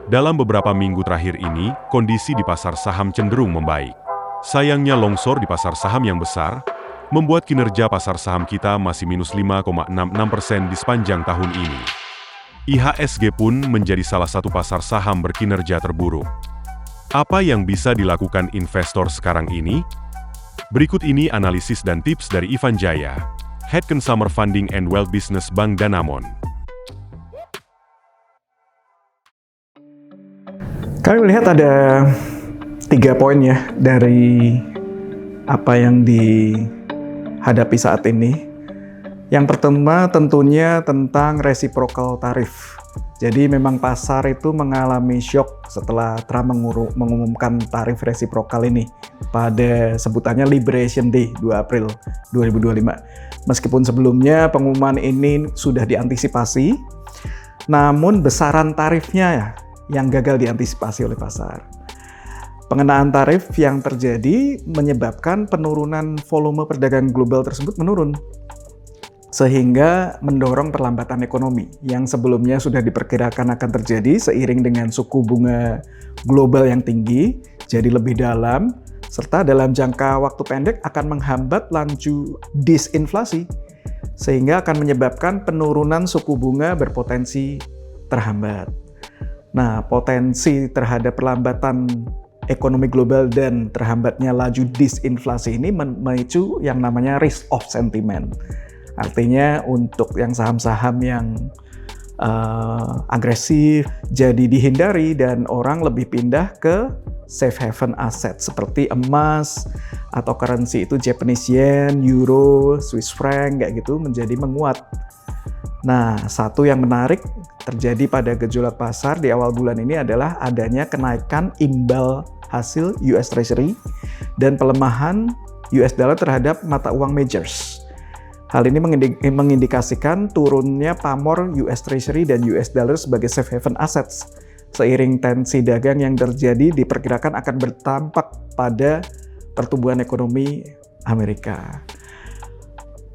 Dalam beberapa minggu terakhir ini, kondisi di pasar saham cenderung membaik. Sayangnya longsor di pasar saham yang besar, membuat kinerja pasar saham kita masih minus 5,66% di sepanjang tahun ini. IHSG pun menjadi salah satu pasar saham berkinerja terburuk. Apa yang bisa dilakukan investor sekarang ini? Berikut ini analisis dan tips dari Ivan Jaya, Head Consumer Funding and Wealth Business Bank Danamon. Kami melihat ada 3 poin ya dari apa yang dihadapi saat ini. Yang pertama tentunya tentang reciprocal tarif. Jadi memang pasar itu mengalami shock setelah Trump mengumumkan tarif reciprocal ini pada sebutannya Liberation Day 2 April 2025. Meskipun sebelumnya pengumuman ini sudah diantisipasi, namun besaran tarifnya ya yang gagal diantisipasi oleh pasar. Pengenaan tarif yang terjadi menyebabkan penurunan volume perdagangan global tersebut menurun, sehingga mendorong perlambatan ekonomi yang sebelumnya sudah diperkirakan akan terjadi seiring dengan suku bunga global yang tinggi jadi lebih dalam, serta dalam jangka waktu pendek akan menghambat laju disinflasi, sehingga akan menyebabkan penurunan suku bunga berpotensi terhambat. Nah, potensi terhadap perlambatan ekonomi global dan terhambatnya laju disinflasi ini memicu yang namanya risk off sentiment. Artinya untuk yang saham-saham yang agresif jadi dihindari dan orang lebih pindah ke safe haven aset seperti emas atau currency itu Japanese yen, euro, Swiss franc kayak gitu menjadi menguat. Nah, satu yang menarik terjadi pada gejolak pasar di awal bulan ini adalah adanya kenaikan imbal hasil US Treasury dan pelemahan US dollar terhadap mata uang majors. Hal ini mengindikasikan turunnya pamor US Treasury dan US dollar sebagai safe haven assets. Seiring tensi dagang yang terjadi diperkirakan akan berdampak pada pertumbuhan ekonomi Amerika.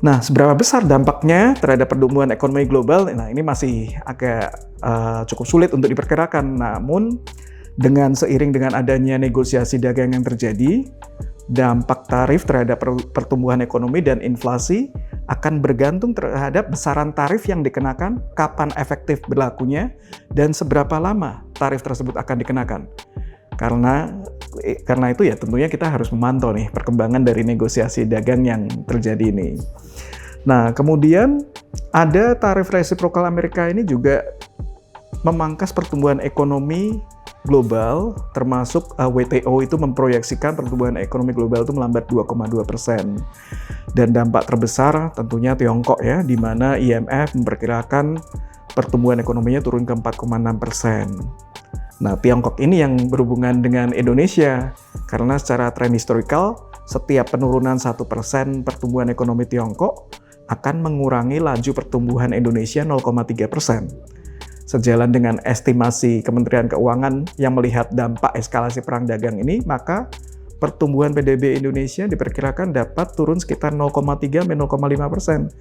Nah, seberapa besar dampaknya terhadap pertumbuhan ekonomi global? Nah, ini masih agak cukup sulit untuk diperkirakan. Namun, seiring dengan adanya negosiasi dagang yang terjadi, dampak tarif terhadap pertumbuhan ekonomi dan inflasi akan bergantung terhadap besaran tarif yang dikenakan, kapan efektif berlakunya, dan seberapa lama tarif tersebut akan dikenakan. Karena itu ya tentunya kita harus memantau nih perkembangan dari negosiasi dagang yang terjadi ini. Nah, kemudian ada tarif resiprokal Amerika ini juga memangkas pertumbuhan ekonomi global, termasuk WTO itu memproyeksikan pertumbuhan ekonomi global itu melambat 2,2%. Dan dampak terbesar tentunya Tiongkok ya, di mana IMF memperkirakan pertumbuhan ekonominya turun ke 4,6%. Nah, Tiongkok ini yang berhubungan dengan Indonesia, karena secara tren historikal, setiap penurunan 1% pertumbuhan ekonomi Tiongkok akan mengurangi laju pertumbuhan Indonesia 0,3%. Sejalan dengan estimasi Kementerian Keuangan yang melihat dampak eskalasi perang dagang ini, maka pertumbuhan PDB Indonesia diperkirakan dapat turun sekitar 0,3-0,5%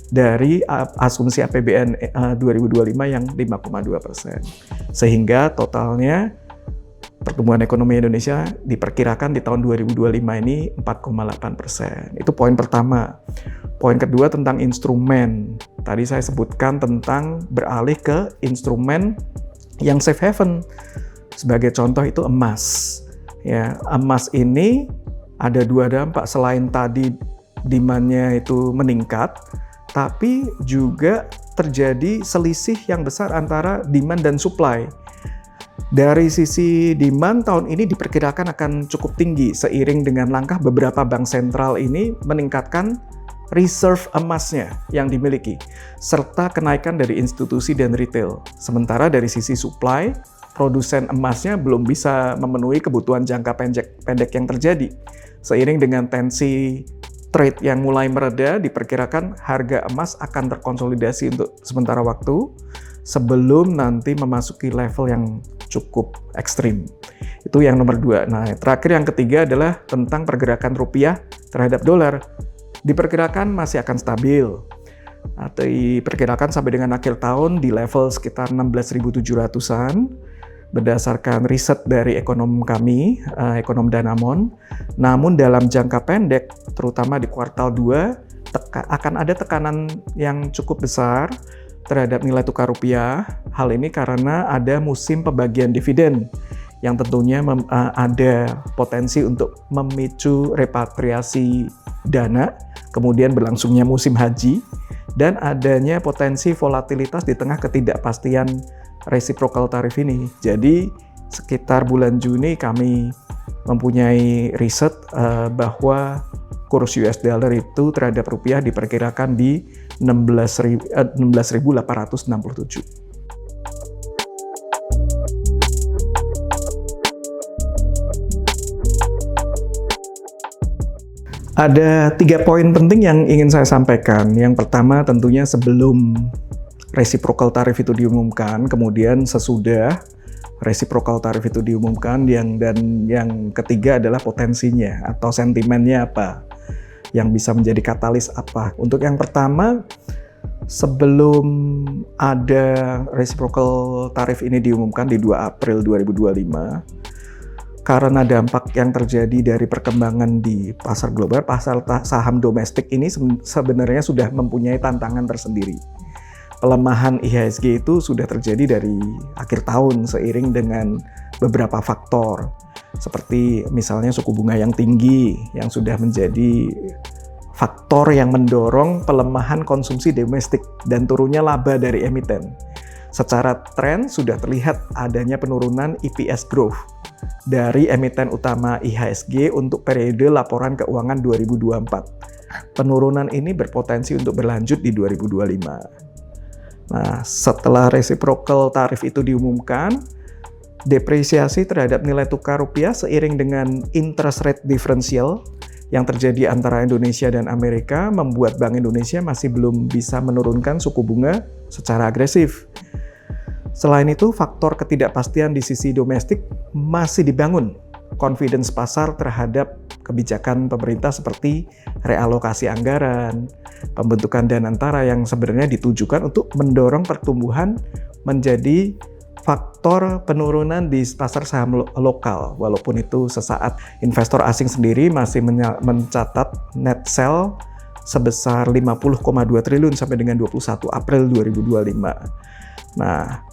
dari asumsi APBN 2025 yang 5,2%. Sehingga totalnya pertumbuhan ekonomi Indonesia diperkirakan di tahun 2025 ini 4,8%. Itu poin pertama. Poin kedua tentang instrumen. Tadi saya sebutkan tentang beralih ke instrumen yang safe haven. Sebagai contoh itu emas. Ya, emas ini ada 2 dampak. Selain tadi demand-nya itu meningkat, tapi juga terjadi selisih yang besar antara demand dan supply. Dari sisi demand tahun ini diperkirakan akan cukup tinggi seiring dengan langkah beberapa bank sentral ini meningkatkan reserve emasnya yang dimiliki, serta kenaikan dari institusi dan retail. Sementara dari sisi supply, produsen emasnya belum bisa memenuhi kebutuhan jangka pendek yang terjadi. Seiring dengan tensi trade yang mulai mereda, diperkirakan harga emas akan terkonsolidasi untuk sementara waktu sebelum nanti memasuki level yang cukup ekstrim. Itu yang nomor 2. Nah, terakhir yang ketiga adalah tentang pergerakan rupiah terhadap dolar. Diperkirakan masih akan stabil. Diperkirakan sampai dengan akhir tahun di level sekitar 16.700-an. berdasarkan riset dari ekonom kami, ekonom Danamon. Namun dalam jangka pendek, terutama di kuartal 2, akan ada tekanan yang cukup besar terhadap nilai tukar rupiah. Hal ini karena ada musim pembagian dividen yang tentunya ada potensi untuk memicu repatriasi dana, kemudian berlangsungnya musim haji, dan adanya potensi volatilitas di tengah ketidakpastian reciprocal tarif ini. Jadi sekitar bulan Juni kami mempunyai riset bahwa kurs US dollar itu terhadap rupiah diperkirakan di 16.867. Ada 3 poin penting yang ingin saya sampaikan. Yang pertama tentunya sebelum reciprocal tarif itu diumumkan, kemudian sesudah reciprocal tarif itu diumumkan, dan yang ketiga adalah potensinya atau sentimennya apa, yang bisa menjadi katalis apa. Untuk yang pertama, sebelum ada reciprocal tarif ini diumumkan di 2 April 2025, karena dampak yang terjadi dari perkembangan di pasar global, pasar saham domestik ini sebenarnya sudah mempunyai tantangan tersendiri. Pelemahan IHSG itu sudah terjadi dari akhir tahun seiring dengan beberapa faktor, seperti misalnya suku bunga yang tinggi yang sudah menjadi faktor yang mendorong pelemahan konsumsi domestik dan turunnya laba dari emiten. Secara tren sudah terlihat adanya penurunan EPS growth dari emiten utama IHSG untuk periode laporan keuangan 2024. Penurunan ini berpotensi untuk berlanjut di 2025. Nah, setelah reciprocal tarif itu diumumkan, depresiasi terhadap nilai tukar rupiah seiring dengan interest rate differential yang terjadi antara Indonesia dan Amerika membuat Bank Indonesia masih belum bisa menurunkan suku bunga secara agresif. Selain itu, faktor ketidakpastian di sisi domestik masih dibangun. Confidence pasar terhadap kebijakan pemerintah seperti realokasi anggaran, pembentukan danantara yang sebenarnya ditujukan untuk mendorong pertumbuhan menjadi faktor penurunan di pasar saham lokal. Walaupun itu sesaat, investor asing sendiri masih mencatat net sell sebesar 50,2 triliun sampai dengan 21 April 2025. Nah,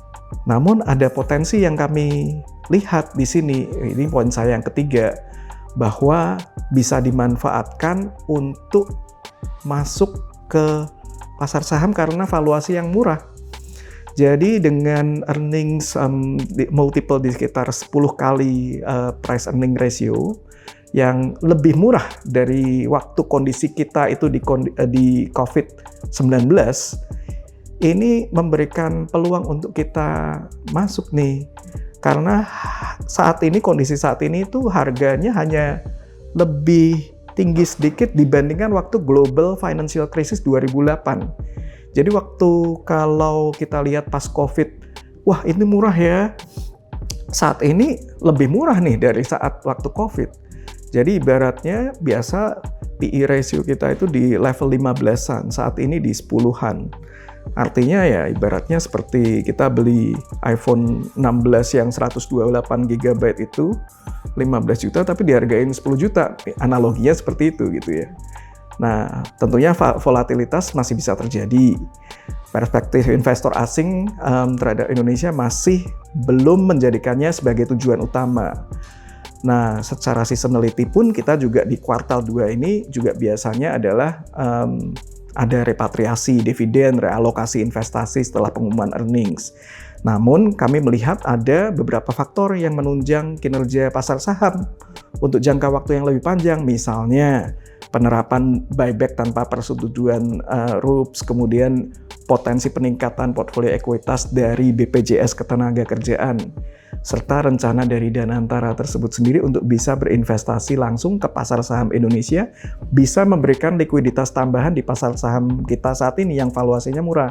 namun ada potensi yang kami lihat di sini, ini poin saya yang ketiga, bahwa bisa dimanfaatkan untuk masuk ke pasar saham karena valuasi yang murah. Jadi dengan earnings multiple di sekitar 10 kali price earning ratio yang lebih murah dari waktu kondisi kita itu di COVID-19, ini memberikan peluang untuk kita masuk nih. Karena saat ini, kondisi saat ini itu harganya hanya lebih tinggi sedikit dibandingkan waktu global financial crisis 2008. Jadi waktu kalau kita lihat pas COVID, wah ini murah ya. Saat ini lebih murah nih dari saat waktu COVID. Jadi ibaratnya biasa PE ratio kita itu di level 15-an, saat ini di 10-an. Artinya ya ibaratnya seperti kita beli iPhone 16 yang 128 GB itu 15 juta tapi dihargain 10 juta. Analoginya seperti itu gitu ya. Nah, tentunya volatilitas masih bisa terjadi. Perspektif investor asing terhadap Indonesia masih belum menjadikannya sebagai tujuan utama. Nah, secara seasonality pun kita juga di kuartal 2 ini juga biasanya adalah ada repatriasi dividen, realokasi investasi setelah pengumuman earnings. Namun, kami melihat ada beberapa faktor yang menunjang kinerja pasar saham untuk jangka waktu yang lebih panjang, misalnya penerapan buyback tanpa persetujuan RUPS, kemudian potensi peningkatan portfolio ekuitas dari BPJS Ketenagakerjaan, serta rencana dari Danantara tersebut sendiri untuk bisa berinvestasi langsung ke pasar saham Indonesia, bisa memberikan likuiditas tambahan di pasar saham kita saat ini yang valuasinya murah.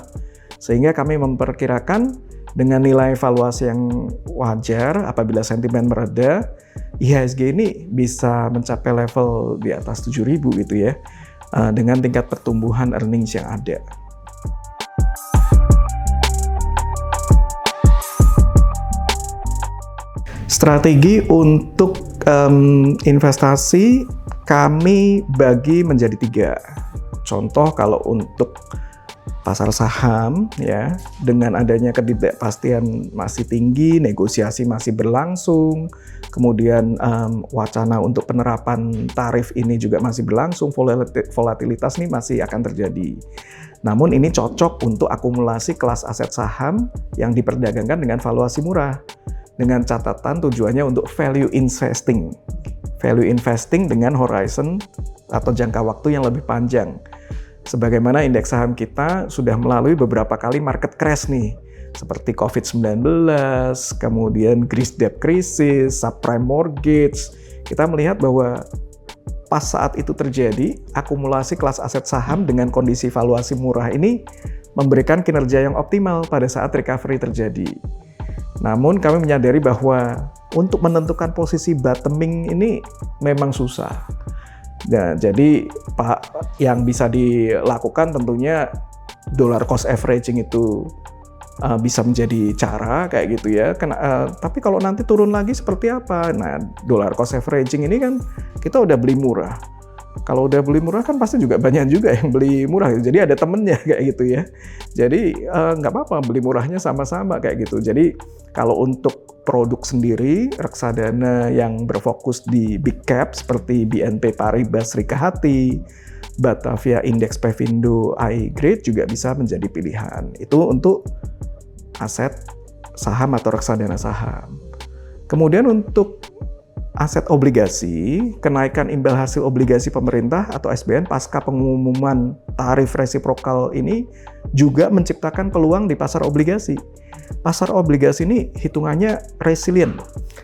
Sehingga kami memperkirakan dengan nilai valuasi yang wajar apabila sentimen mereda, IHSG ini bisa mencapai level di atas 7.000 gitu ya, dengan tingkat pertumbuhan earnings yang ada. Strategi untuk investasi kami bagi menjadi 3. Contoh kalau untuk pasar saham ya, dengan adanya ketidakpastian masih tinggi, negosiasi masih berlangsung, kemudian wacana untuk penerapan tarif ini juga masih berlangsung, volatilitas ini masih akan terjadi. Namun ini cocok untuk akumulasi kelas aset saham yang diperdagangkan dengan valuasi murah. Dengan catatan tujuannya untuk value investing. Value investing dengan horizon atau jangka waktu yang lebih panjang. Sebagaimana indeks saham kita sudah melalui beberapa kali market crash nih, seperti COVID-19, kemudian Greece debt crisis, subprime mortgage. Kita melihat bahwa pas saat itu terjadi, akumulasi kelas aset saham dengan kondisi valuasi murah ini memberikan kinerja yang optimal pada saat recovery terjadi. Namun kami menyadari bahwa untuk menentukan posisi bottoming ini memang susah. Nah, jadi yang bisa dilakukan tentunya dollar cost averaging itu bisa menjadi cara kayak gitu ya. Tapi kalau nanti turun lagi seperti apa? Nah, dollar cost averaging ini kan kita udah beli murah. Kalau udah beli murah kan pasti juga banyak juga yang beli murah. Jadi ada temennya kayak gitu ya. Jadi nggak apa-apa beli murahnya sama-sama kayak gitu. Jadi kalau untuk produk sendiri, reksadana yang berfokus di big cap seperti BNP Paribas Rikahati, Batavia Index Pevindo AI Grade juga bisa menjadi pilihan. Itu untuk aset saham atau reksadana saham. Kemudian untuk aset obligasi, kenaikan imbal hasil obligasi pemerintah atau SBN pasca pengumuman tarif resiprokal ini juga menciptakan peluang di pasar obligasi. Pasar obligasi ini hitungannya resilient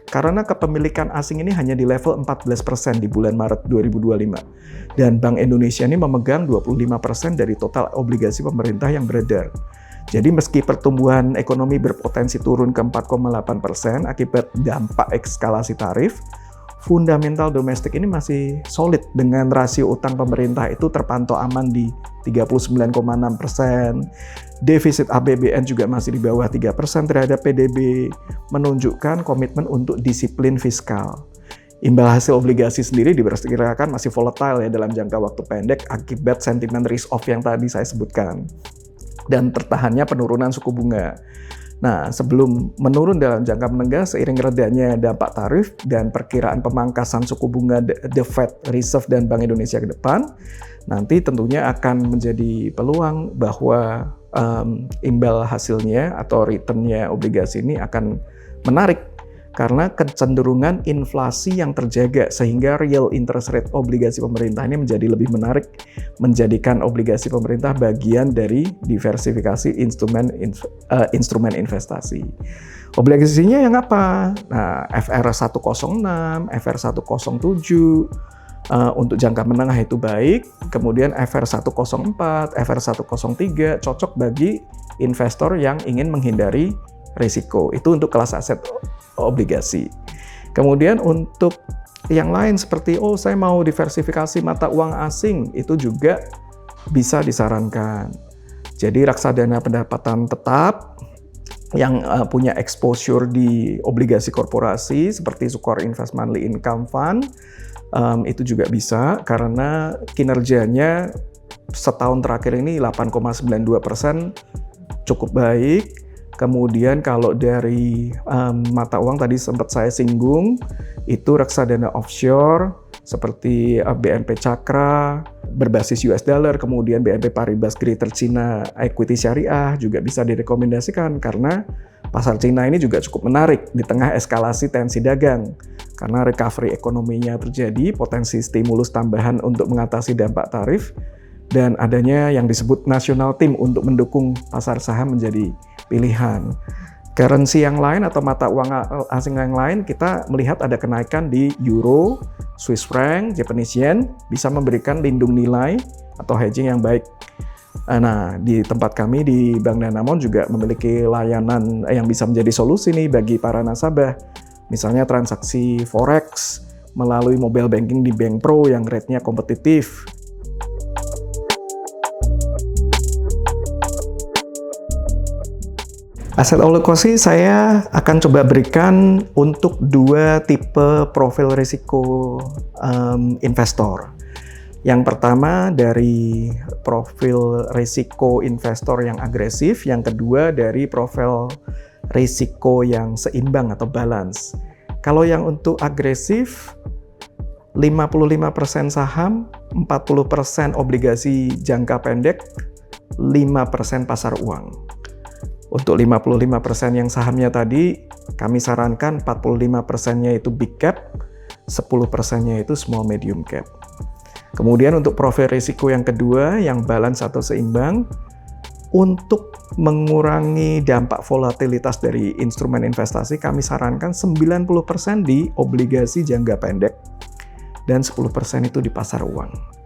karena kepemilikan asing ini hanya di level 14% di bulan Maret 2025. Dan Bank Indonesia ini memegang 25% dari total obligasi pemerintah yang beredar. Jadi meski pertumbuhan ekonomi berpotensi turun ke 4,8% akibat dampak eskalasi tarif, fundamental domestik ini masih solid dengan rasio utang pemerintah itu terpantau aman di 39,6%. Defisit APBN juga masih di bawah 3% terhadap PDB, menunjukkan komitmen untuk disiplin fiskal. Imbal hasil obligasi sendiri diperkirakan masih volatile ya dalam jangka waktu pendek akibat sentimen risk off yang tadi saya sebutkan. Dan tertahannya penurunan suku bunga. Nah, sebelum menurun dalam jangka menengah seiring redanya dampak tarif dan perkiraan pemangkasan suku bunga The Fed, Reserve, dan Bank Indonesia ke depan, nanti tentunya akan menjadi peluang bahwa imbal hasilnya atau returnnya obligasi ini akan menarik karena kecenderungan inflasi yang terjaga sehingga real interest rate obligasi pemerintah ini menjadi lebih menarik, menjadikan obligasi pemerintah bagian dari diversifikasi instrumen investasi. Obligasinya yang apa? Nah, FR 106, FR 107 untuk jangka menengah itu baik, kemudian FR 104, FR 103 cocok bagi investor yang ingin menghindari risiko. Itu untuk kelas aset obligasi. Kemudian untuk yang lain seperti saya mau diversifikasi mata uang asing, itu juga bisa disarankan. Jadi reksadana pendapatan tetap yang punya exposure di obligasi korporasi seperti Sukor Invest Monthly Income Fund itu juga bisa karena kinerjanya setahun terakhir ini 8,92% cukup baik. Kemudian kalau dari mata uang tadi sempat saya singgung, itu reksadana offshore seperti BNP Cakra berbasis US dollar, kemudian BNP Paribas Greater China Equity Syariah juga bisa direkomendasikan karena pasar Cina ini juga cukup menarik di tengah eskalasi tensi dagang. Karena recovery ekonominya terjadi, potensi stimulus tambahan untuk mengatasi dampak tarif, dan adanya yang disebut national team untuk mendukung pasar saham menjadi pilihan. Currency yang lain atau mata uang asing yang lain, kita melihat ada kenaikan di Euro, Swiss franc, Japanese yen, bisa memberikan lindung nilai atau hedging yang baik. Nah, di tempat kami di Bank Danamon juga memiliki layanan yang bisa menjadi solusi nih bagi para nasabah. Misalnya transaksi forex melalui mobile banking di Bank Pro yang rate-nya kompetitif. Aset alokasi saya akan coba berikan untuk dua tipe profil risiko investor. Yang pertama dari profil risiko investor yang agresif, yang kedua dari profil risiko yang seimbang atau balance. Kalau yang untuk agresif, 55% saham, 40% obligasi jangka pendek, 5% pasar uang. Untuk 55% yang sahamnya tadi, kami sarankan 45%-nya itu big cap, 10%-nya itu small medium cap. Kemudian untuk profil risiko yang kedua, yang balance atau seimbang, untuk mengurangi dampak volatilitas dari instrumen investasi, kami sarankan 90% di obligasi jangka pendek dan 10% itu di pasar uang.